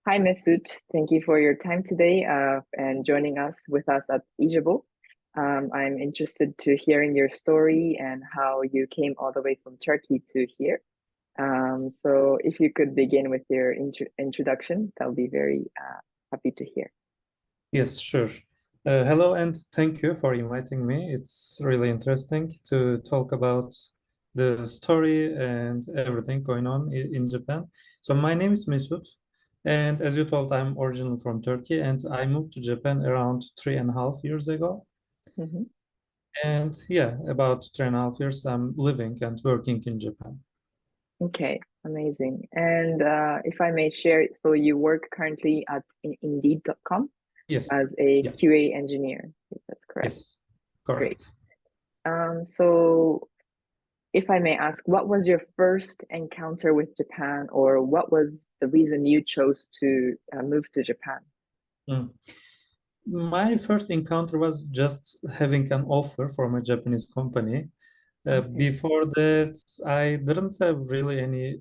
Hi, Mesut. Thank you for your time today and joining us with us at EJable. I'm interested to hearing your story and how you came all the way from Turkey to here. So if you could begin with your introduction, I'll be very happy to hear. Yes, sure. Hello, and thank you for inviting me. It's really interesting to talk about the story and everything going on in Japan. So my name is Mesut, and as you told, I'm originally from Turkey, and I moved to Japan around 3.5 years ago. Mhm. And yeah, about 3.5 years, I'm living and working in Japan. Okay, amazing. And if I may share, so you work currently at Indeed.com Yes, as a yeah, QA engineer, if that's correct. yes, Great. correct. So if I may ask, what was your first encounter with Japan, or what was the reason you chose to move to Japan? Mm. My first encounter was just having an offer from a Japanese company. Okay. Before that, I didn't have really any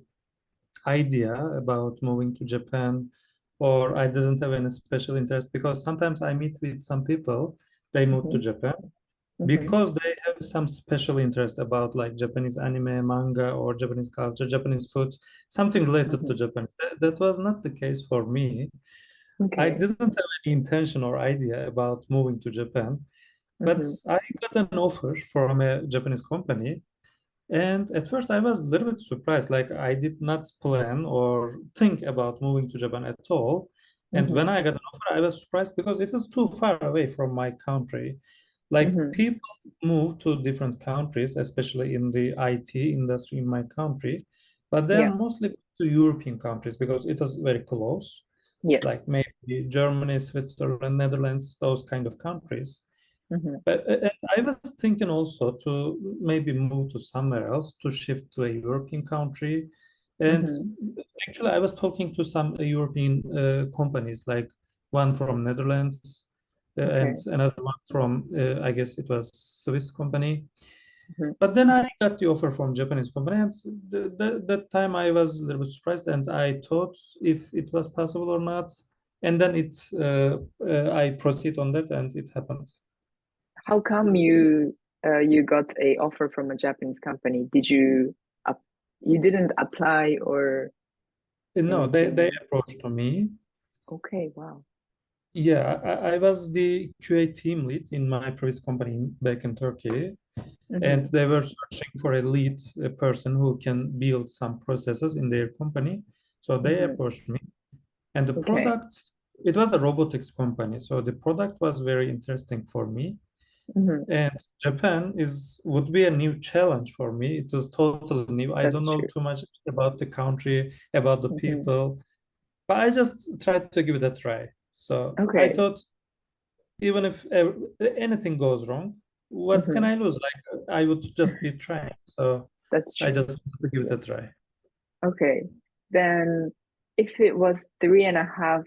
idea about moving to Japan, or I didn't have any special interest because sometimes I meet with some people, they moved to Hmm. Japan Hmm. because they have some special interest about like Japanese anime, manga, or Japanese culture, Japanese food, something related to Hmm. Japan. That was not the case for me. I Okay. didn't have any intention or idea about moving to Japan, but Hmm. I got an offer from a Japanese company. And at first, I was a little bit surprised. Like, I did not plan or think about moving to Japan at all. And when Hmm. I got an offer, I was surprised because it is too far away from my country. Like, Hmm. people move to different countries, especially in the IT industry in my country, but they are Yeah. mostly to European countries because it is very close, Yes. like maybe Germany, Switzerland, Netherlands, those kind of countries. Hmm. But I was thinking also to maybe move to somewhere else, to shift to a European country. And Hmm. actually, I was talking to some European companies, like one from Netherlands and Okay. another one from, I guess it was Swiss company. Hmm. But then I got the offer from Japanese company, and that time I was a little bit surprised, and I thought if it was possible or not. And then I proceed on that, and it happened. How come you got a offer from a Japanese company? You didn't apply or No, they anything? approached to me. Okay. Wow. Yeah, I was the QA team lead in my previous company back in Turkey, and Hmm. they were searching for a lead person who can build some processes in their company. So they Hmm. approached me, and the Okay. product, it was a robotics company. So the product was very interesting for me. Hmm. And Japan is would be a new challenge for me. It is totally new. I That's don't know true. too much about the country, about the Hmm. people, but I just tried to give it a try. So I Okay. thought, even if anything goes wrong, what can Hmm. I lose? Like, I would just be trying. So That's I true. just wanted to give it Yeah. a try. Okay. Then if it was 3.5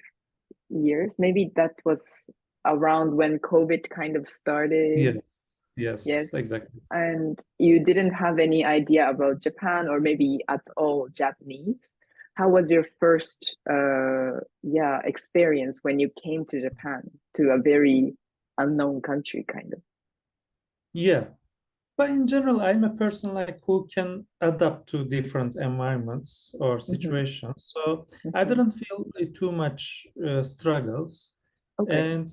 years, maybe that was around when COVID kind of started. Yes, yes, Yes. exactly. And you didn't have any idea about Japan or maybe at all Japanese. How was your first experience when you came to Japan, to a very unknown country kind of? Yeah. But in general, I'm a person like who can adapt to different environments or Hmm. situations. So I Hmm. didn't feel too much struggles. Okay. And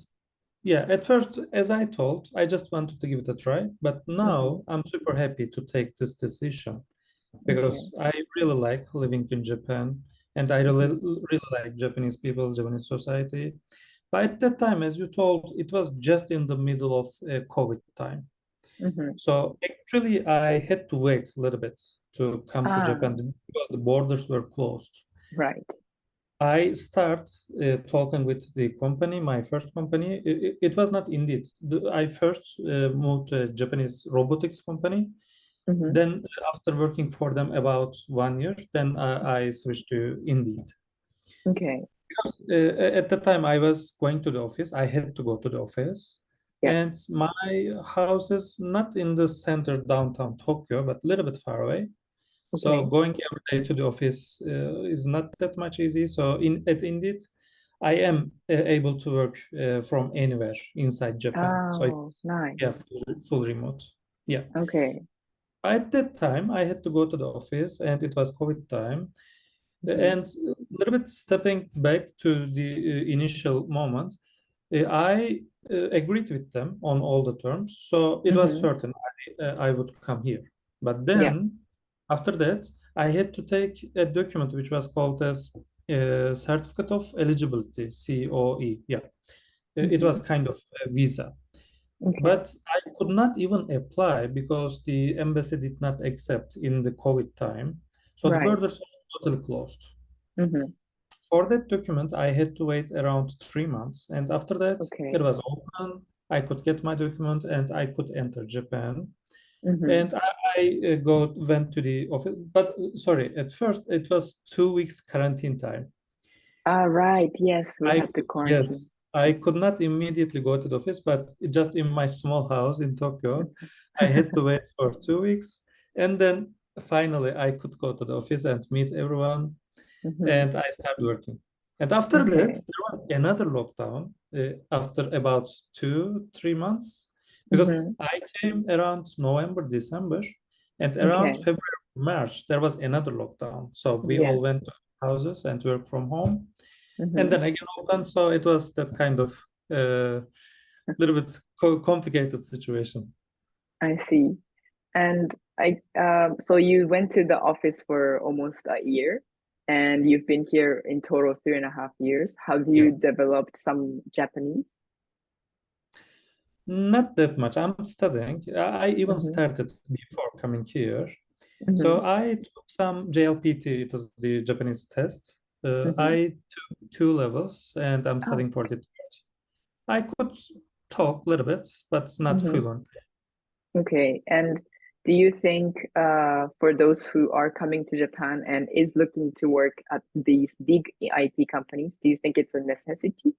yeah, at first, as I told, I just wanted to give it a try. But Hmm. now I'm super happy to take this decision Okay. because I really like living in Japan, and I really, Hmm. really like Japanese people, Japanese society. But at that time, as you told, it was just in the middle of COVID time. Hmm. So actually, I had to wait a little bit to come to Ah, Japan because the borders were closed. right. I start talking with the company, my first company. It was not Indeed. I first moved to a Japanese robotics company. Hmm. Then after working for them about 1 year, then I switched to Indeed. Okay. At the time I was going to the office, I had to go to the office. Yeah. And my house is not in the center downtown Tokyo, but a little bit far away. So Okay. going every day to the office is not that much easy. So at Indeed, I am able to work from anywhere inside Japan. So Oh, it's, nice. yeah, full remote. Yeah. Okay. At that time, I had to go to the office, and it was COVID time. Mm-hmm. And a little bit stepping back to the initial moment, I agreed with them on all the terms. So it was Mm-hmm. certain I would come here. But Yeah. then after that, I had to take a document which was called as Certificate of Eligibility, COE. Yeah, it Mm-hmm. was kind of a visa. Okay. But I could not even apply because the embassy did not accept in the COVID time. So the Right. borders were totally closed. Mm-hmm. For that document, I had to wait around 3 months. And after that, it Okay. was open. I could get my document and I could enter Japan. Mm-hmm. And I went to the office. But sorry, at first it was 2 weeks quarantine time. Ah, So right. Yes, we I had to quarantine. yes, I could not immediately go to the office, but just in my small house in Tokyo, I had to wait for 2 weeks, and then finally I could go to the office and meet everyone, Mm-hmm. and I started working. And after that, Okay. there was another lockdown after about 3 months, because Mm-hmm. I came around November, December, and around Okay. February, March, there was another lockdown. So we all Yes. went to houses and work from home, and Mm-hmm. then again open. So it was that kind of little bit complicated situation. I see. And so you went to the office for almost a year, and you've been here in total 3.5 years. Have Yeah, you developed some Japanese? not that much. I'm studying. I even Mm-hmm. started before coming here. Mm-hmm. So I took some JLPT. It is the Japanese test. Mm-hmm. I took 2 levels, and I'm Oh. studying for the. I could talk a little bit, but not Mm-hmm. fluent. Okay. And do you think for those who are coming to Japan and is looking to work at these big IT companies, do you think it's a necessity?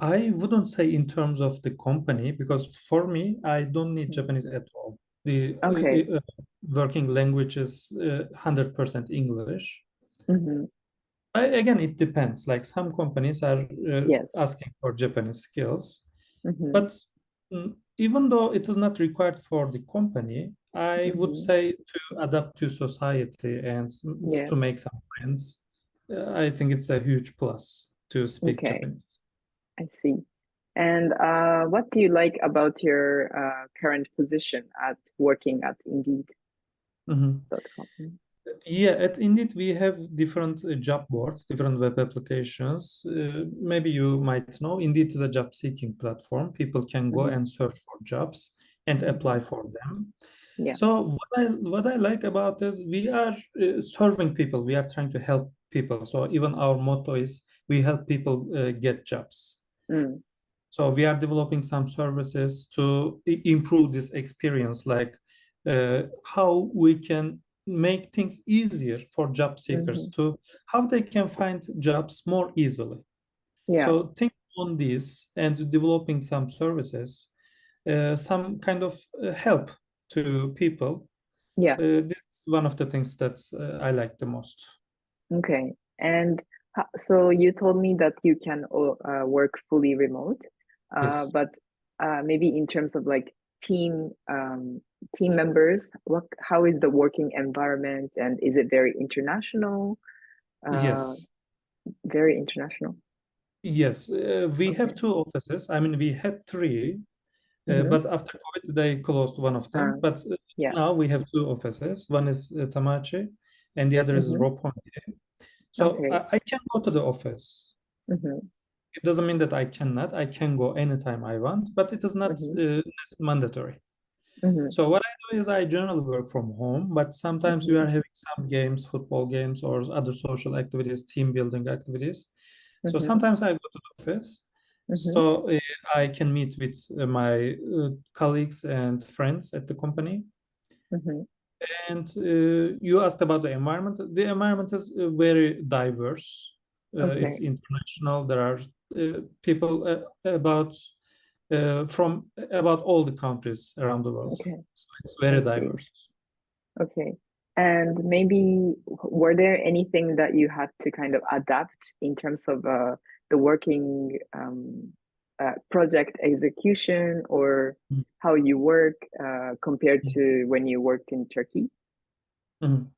I wouldn't say in terms of the company because for me, I don't need Mhm. Japanese at all. The Okay. working language is 100% English. Mm-hmm. Again, it depends. Like some companies are Yes. asking for Japanese skills, Mm-hmm. but even though it is not required for the company, I would Mm-hmm. say to adapt to society and to Yes. make some friends. I think it's a huge plus to speak Okay. Japanese. I see. And what do you like about your current position at working at Mhm. Indeed.com? Yeah, at Indeed, we have different job boards, different web applications. Maybe you might know Indeed is a job seeking platform. People can go Mm-hmm. and search for jobs and apply Mm-hmm. for them. Yeah. So what I like about is we are serving people. We are trying to help people. So even our motto is we help people get jobs. Mm. So we are developing some services to improve this experience, like how we can make things easier for job seekers Mm-hmm. to how they can find jobs more easily. Yeah. So think on this and developing some services, some kind of help to people. Yeah. This is one of the things that I like the most. Okay. And so you told me that you can work fully remote, Yes. but maybe in terms of like team team members, how is the working environment and is it very international? Uh, Yes. very international. Yes. We have Okay. 2 offices. I mean, we had three. Mm-hmm. But after COVID, they closed one of them. But Yeah. now we have 2 offices. One is Tamachi, and the other is Mm-hmm. Roppongi. So Okay. I can go to the office. Mm-hmm. It doesn't mean that I cannot. I can go anytime I want, but it is not Mm-hmm. mandatory. Mm-hmm. So what I do is I generally work from home, but sometimes we Mm-hmm. are having some games, football games, or other social activities, team building activities. So Mm-hmm. sometimes I go to the office, Mm-hmm. so I can meet with my colleagues and friends at the company. Mm-hmm. And you asked about the environment. The environment is very diverse. It's Okay. international. There are people from about all the countries around the world. Okay. So it's I very see. diverse. Okay. And maybe were there anything that you had to kind of adapt in terms of the working project execution or how you work compared to when you worked in Turkey? Mhm.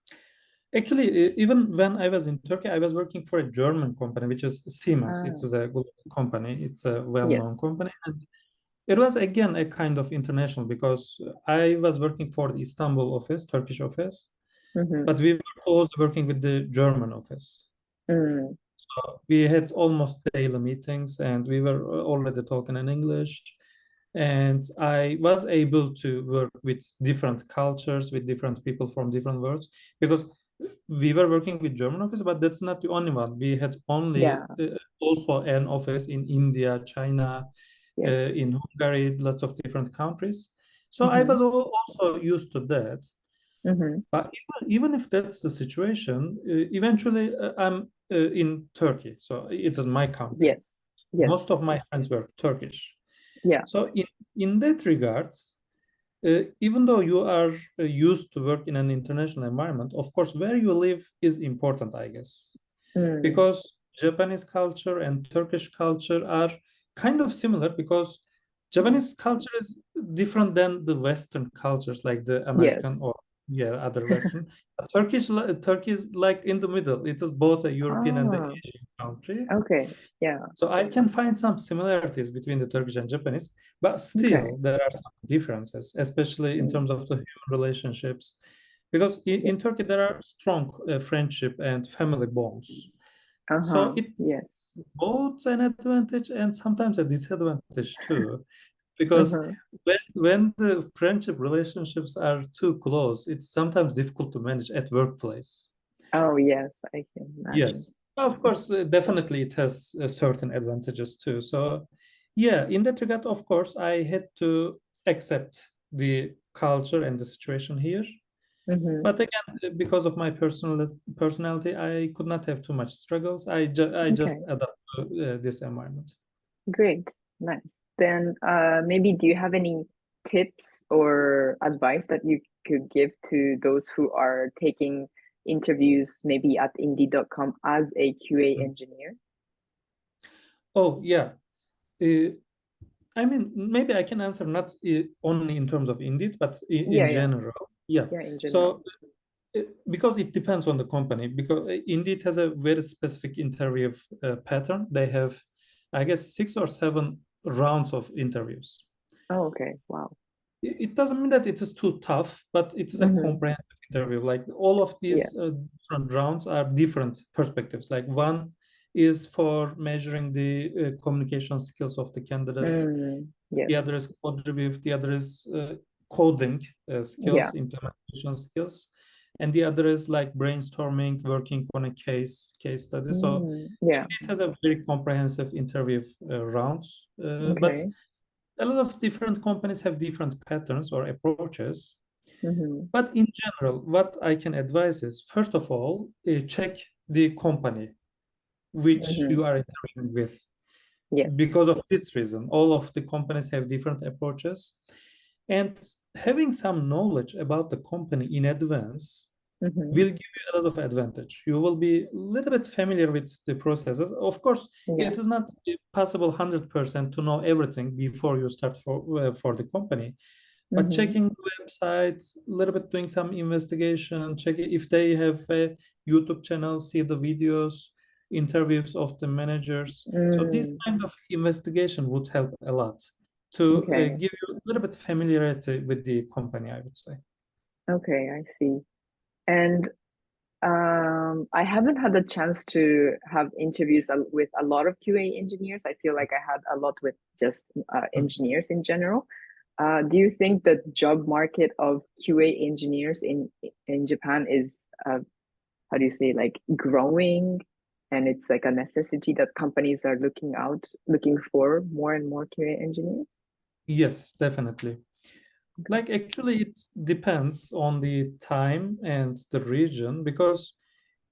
Actually, even when I was in Turkey, I was working for a German company, which is Siemens. It's Ah, a global company. It's a well-known yes. company. And it was again a kind of international because I was working for the Istanbul office, Turkish office, Mm-hmm. but we were close working with the German office. Mm, We had almost daily meetings and we were already talking in English. And I was able to work with different cultures, with different people from different worlds, because we were working with German office, but that's not the only one. We had only yeah. also an office in India, China, Yes. in Hungary, lots of different countries. So I Mm-hmm. was also used to that. Mm-hmm. But even if that's the situation, eventually I'm in Turkey, so it is my country. Yes. Yes. Most of my friends were Turkish. Yeah. So in that regards, even though you are used to work in an international environment, of course, where you live is important, I guess, Mm, because Japanese culture and Turkish culture are kind of similar because yeah. Japanese culture is different than the Western cultures like the American Yes. or other Western. Turkey is like in the middle. It is both a European and the Ah, Asian country. okay. Yeah. So I can find some similarities between the Turkish and Japanese, but Okay. still there are some differences, especially in Mm, terms of the human relationships. Because in yes. Turkey there are strong friendship and family bonds. So Uh-huh. it's Yes. both an advantage and sometimes a disadvantage too. Because Uh-huh. when the friendship relationships are too close, it's sometimes difficult to manage at workplace. Oh, yes, I can imagine. Yes, of course, definitely it has certain advantages too. So, yeah, in that regard, of course, I had to accept the culture and the situation here. Mm-hmm. But again, because of my personality, I could not have too much struggles. I just Okay, adapt to this environment. great. Nice. Then maybe do you have any tips or advice that you could give to those who are taking interviews maybe at Indeed.com as a QA engineer? Oh, yeah. Uh, I mean, maybe I can answer not only in terms of Indeed, but Yeah, in yeah. general. Yeah. Yeah, in general. So because it depends on the company, because Indeed has a very specific interview pattern. They have, I guess, 6 or 7 rounds of interviews. Oh, okay. Wow. It doesn't mean that it is too tough, but it is a Mm-hmm. comprehensive interview. Like all of these Yes. different rounds are different perspectives. Like one is for measuring the communication skills of the candidates. Mm, The yes. other is code review. The other is coding Yeah. skills, implementation skills, and the other is like brainstorming, working on a case study. So Mm, yeah. it has a very comprehensive interview rounds, but Okay. a lot of different companies have different patterns or approaches. Mm-hmm. But in general, what I can advise is first of all, check the company which Mm-hmm. you are interviewing with. Yes. Because of this reason, all of the companies have different approaches. And having some knowledge about the company in advance Mm-hmm. will give you a lot of advantage. You will be a little bit familiar with the processes. Of course, Yeah. it is not possible 100% to know everything before you start for the company. But Mm-hmm. checking websites, a little bit doing some investigation, check if they have a YouTube channel, see the videos, interviews of the managers. So this Mm, kind of investigation would help a lot to okay. give you a little bit familiarity with the company, I would say. Okay, I see. And I haven't had the chance to have interviews with a lot of QA engineers. I feel like I had a lot with just engineers in general. Do you think the job market of QA engineers in Japan is how do you say like growing, and it's like a necessity that companies are looking for more and more QA engineers? Yes, definitely. Okay. Like actually, it depends on the time and the region because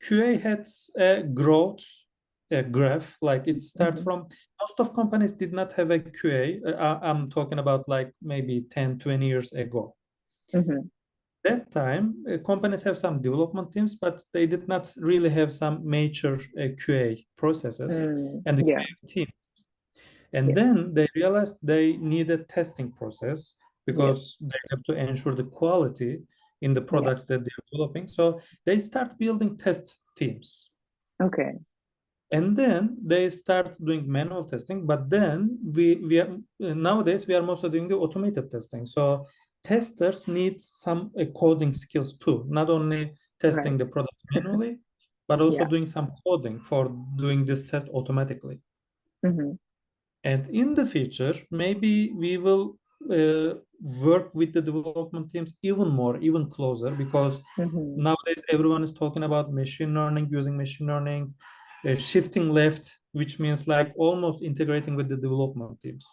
QA had a growth a graph. Like it starts Mm-hmm. from most of companies did not have a QA. I'm talking about like maybe 10, 20 years ago. Mm-hmm. that time, companies have some development teams, but they did not really have some major QA processes and the Yeah, QA team. And yeah, then they realized they need a testing process yeah, because they have to ensure the quality in the yeah. products that they're developing. So they start building test teams. Okay. And then they start doing manual testing, but then we are nowadays we are mostly doing the automated testing. So testers need some coding skills too, not only Right. testing the product manually, but also Yeah. doing some coding for doing this test automatically. Mm-hmm. And in the future, maybe we will uh, work with the development teams even more, even closer, because Mm-hmm. nowadays everyone is talking about machine learning, using machine learning, shifting left, which means like almost integrating with the development teams.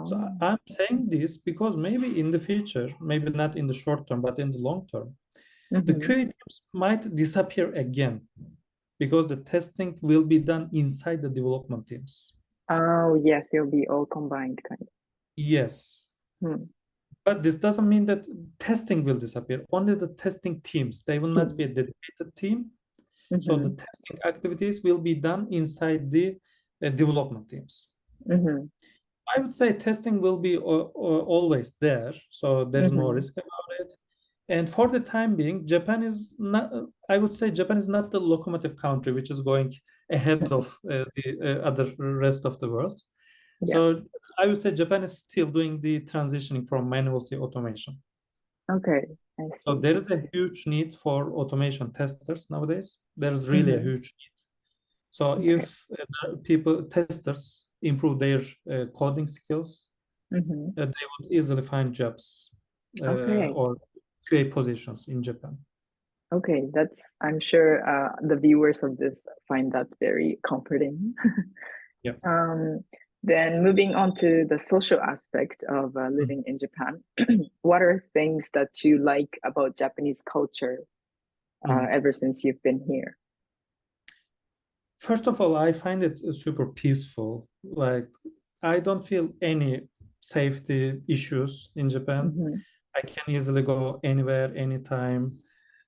So Oh. I'm saying this because maybe in the future, maybe not in the short term, but in the long term, the Mm-hmm. QA teams might disappear again because the testing will be done inside the development teams. Oh, yes, it'll be all combined kind of. Yes. Hmm. But this doesn't mean that testing will disappear. Only the testing teams, they will not be Team. a dedicated team. So the Mm-hmm. testing activities will be done inside the development teams. Mm-hmm. I would say testing will be always there. So there's no Mm-hmm. risk about it. And for the time being, Japan is not, I would say Japan is not the locomotive country, which is going ahead of the other rest of the world. Yeah. So I would say Japan is still doing the transitioning from manual to automation. Okay. I So see. there is a huge need for automation testers nowadays. There is really a Mm-hmm. huge need. So Okay. if people, testers, improve their coding skills, Mm-hmm. they would easily find jobs Okay. or QA positions in Japan. Okay. That's, I'm sure the viewers of this find that very comforting. Yeah. Um, then moving on to the social aspect of Mm. living in Japan, what are things that you like about Japanese culture Mm. ever since you've been here? First of all, I find it super peaceful. Like, I don't feel any safety issues in Japan. Mm-hmm. I can easily go anywhere, anytime.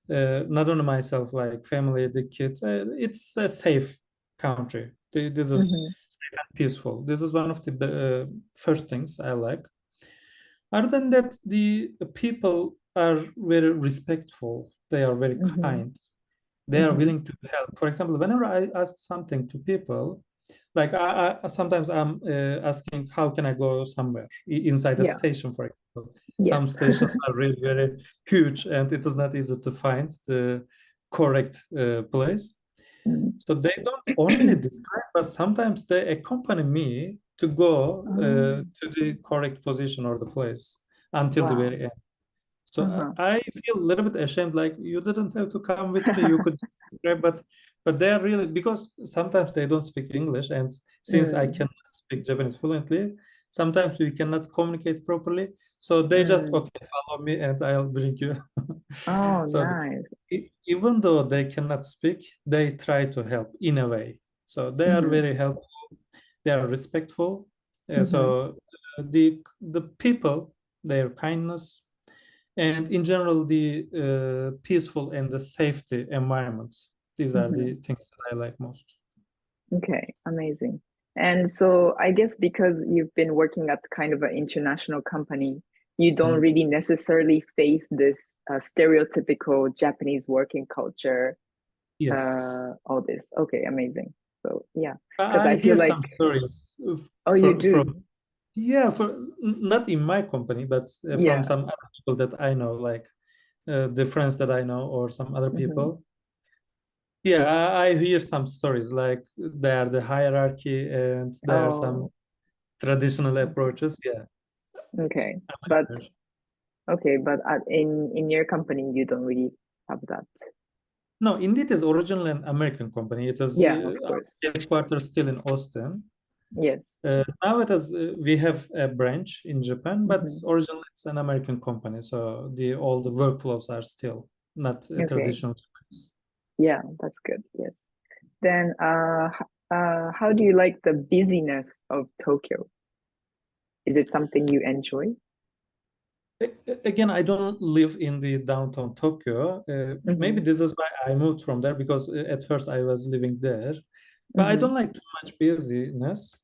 Not only myself, like family, the kids. It's a safe country. This is Mm-hmm. safe and peaceful. This is one of the first things I like. Other than that, the people are very respectful. They are very Mm-hmm. kind. They are Mm-hmm. willing to help. For example, whenever I ask something to people, like sometimes I'm asking, how can I go somewhere inside a Yeah. station, for example. Some Yes. stations are really very huge, and it is not easy to find the correct place. Mm. So they don't only describe, but sometimes they accompany me to go Oh, to the correct position or the place until the wow. very end. So Uh-huh. I feel a little bit ashamed, like you didn't have to come with me. You could describe, but they are really, because sometimes they don't speak English, and since I Mm. cannot speak Japanese fluently, sometimes we cannot communicate properly. So they just, Mm. okay, follow me and I'll bring you. Oh, So nice. even though they cannot speak, they try to help in a way. So they are Mm-hmm. very helpful. They are respectful. Mm-hmm. So the people, their kindness, and in general the peaceful and the safety environment. These are Mm-hmm. the things that I like most. Okay, amazing. And so I guess because you've been working at kind of an international company, you don't Mhm. really necessarily face this stereotypical Japanese working culture, Yes, all this. Okay, amazing. So yeah, because I I feel hear like, some stories oh, you from do? yeah, not in my company, but from Yeah. some other people that I know, like the friends that I know or some other Mm-hmm. people. Yeah, I hear some stories like there are the hierarchy and there are some Oh, traditional approaches. Yeah. okay. But okay, but in your company, you don't really have that. No, indeed, is originally an American company. It is Yeah, of course. headquarters still in Austin. Yes. Now it is we have a branch in Japan, but Hmm. originally it's an American company. So the all the workflows are still not Okay. traditional Japanese. Yeah, that's good. Yes. Then, how do you like the busyness of Tokyo? Is it something you enjoy? Again, I don't live in the downtown Tokyo. Maybe Mm-hmm. this is why I moved from there because at first I was living there. But I Mm-hmm. don't like too much busyness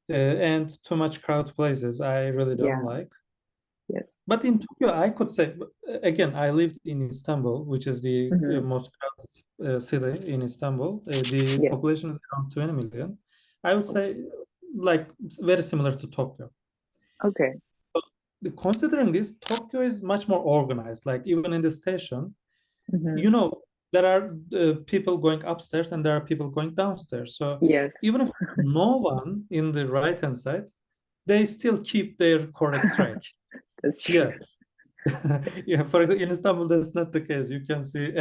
and too much crowd places. I really don't Yeah. like. Yes. But in Tokyo, I could say, again, I lived in Istanbul, which is the Mm-hmm. most crowded city in Istanbul. The Yes. population is around 20 million. I would Oh, say, like, very similar to Tokyo. okay. Considering this, Tokyo is much more organized. Like, even in the station, Mm-hmm. you know, there are people going upstairs and there are people going downstairs. So Yes. even if no one in the right hand side, they still keep their correct track. That's true. Yeah. Yeah, for example, in Istanbul, that's not the case. You can see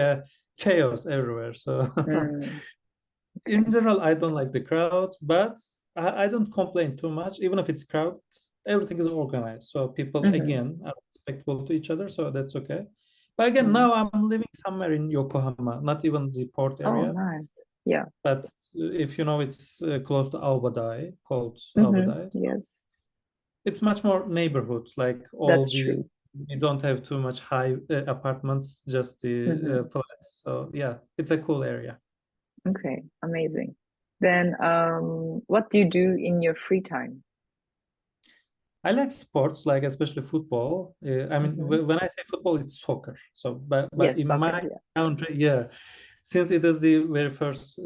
chaos everywhere. So, Mm, in okay. general, I don't like the crowd, but I don't complain too much. Even if it's crowded, everything is organized. So, people, Mm-hmm. again, are respectful to each other. So, that's okay. But again, Mm. now I'm living somewhere in Yokohama, not even the port Oh, area, nice. Yeah. but if you know, it's close to Aobadai, called Mm-hmm. Aobadai. Yes, It's much more neighborhood, like all that's the true. you don't have too much high apartments, just the Mm-hmm. flats. So yeah, it's a cool area. Okay, amazing. Then, what do you do in your free time? I like sports, like especially football. I mean, Mm-hmm. when I say football, it's soccer. So, but Yes, in soccer. my Yeah. country, yeah, since it is the very first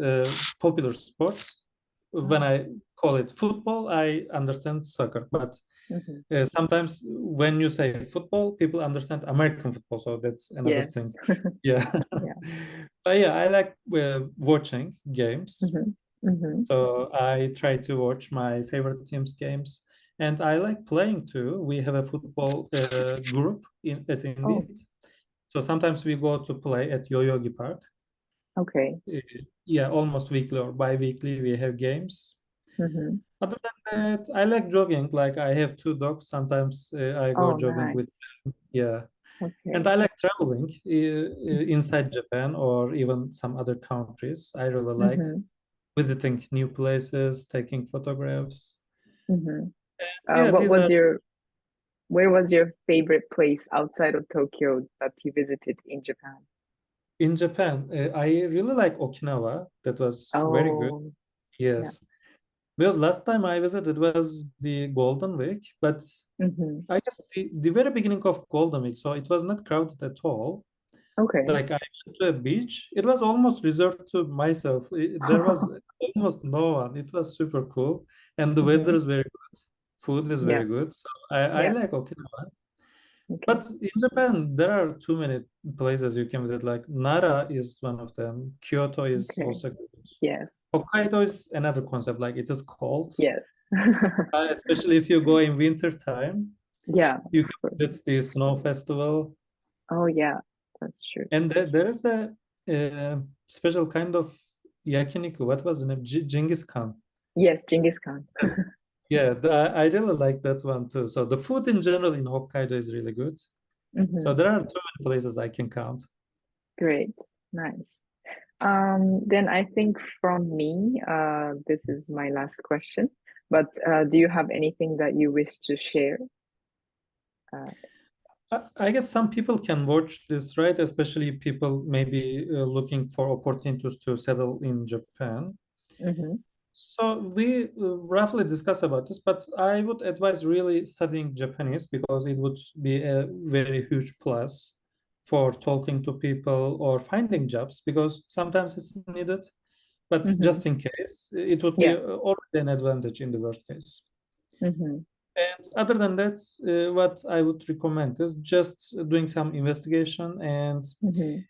popular sports, when Ah. I call it football, I understand soccer. But Mm-hmm. sometimes when you say football, people understand American football. So that's another Yes. thing. Yeah. Yeah. But yeah, I like watching games. Mm-hmm. Mm-hmm. So I try to watch my favorite teams' games, and I like playing too. We have a football group at Oh, Indeed. So sometimes we go to play at Yoyogi Park. okay. Uh, yeah, almost weekly or bi-weekly we have games. Mm-hmm. Other than that, I like jogging. Like I have two dogs. Sometimes I go Oh, jogging nice. with them. Yeah. And Okay. I like traveling inside Japan or even some other countries. I really like Mm-hmm. visiting new places, taking photographs. Mm-hmm. Yeah, What these was are your, where was your favorite place outside of Tokyo that you visited in Japan? in Japan. I really like Okinawa. That was very good. Oh, yeah. Yes. Because last time I visited was the Golden Week, but Mm-hmm. I guess the very beginning of Golden Week, so it was not crowded at all. Okay. Like I went to a beach, it was almost reserved to myself. There was almost no one. It was super cool, and the weather Mm-hmm. is very good. Food is Yeah. very good. So I Yeah. like Okinawa. Okay. But in Japan, there are too many places you can visit. Like Nara is one of them. Kyoto is Okay. also good. Yes. Hokkaido is another concept. Like it is cold, Yes. especially if you go in winter time. Yeah, You of can course. visit the snow festival, Oh, yeah, that's true. and there is a special kind of yakiniku. What was the name? Genghis Khan. Yes, Genghis Khan. Yeah, I really like that one too. So the food in general in Hokkaido is really good. So Hmm. there are too many places I can count. Great. Nice. Then I think from me, this is my last question. But do you have anything that you wish to share? Uh, I guess some people can watch this, right? Especially people maybe looking for opportunities to settle in Japan. mhm. So we roughly discussed about this, but I would advise really studying Japanese because it would be a very huge plus for talking to people or finding jobs because sometimes it's needed, but Mhm. just in case, it would be Yeah. already an advantage in the worst case. Mhm. And other than that, what I would recommend is just doing some investigation and Mhm.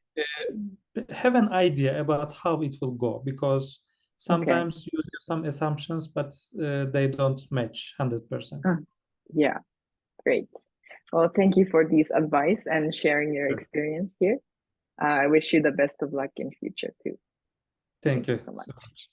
have an idea about how it will go because Okay. sometimes you have some assumptions, but they don't match 100%. Uh, yeah. Great. Well, thank you for these advice and sharing your Sure. experience here. I wish you the best of luck in future too. Thank Thank you you so so much. much.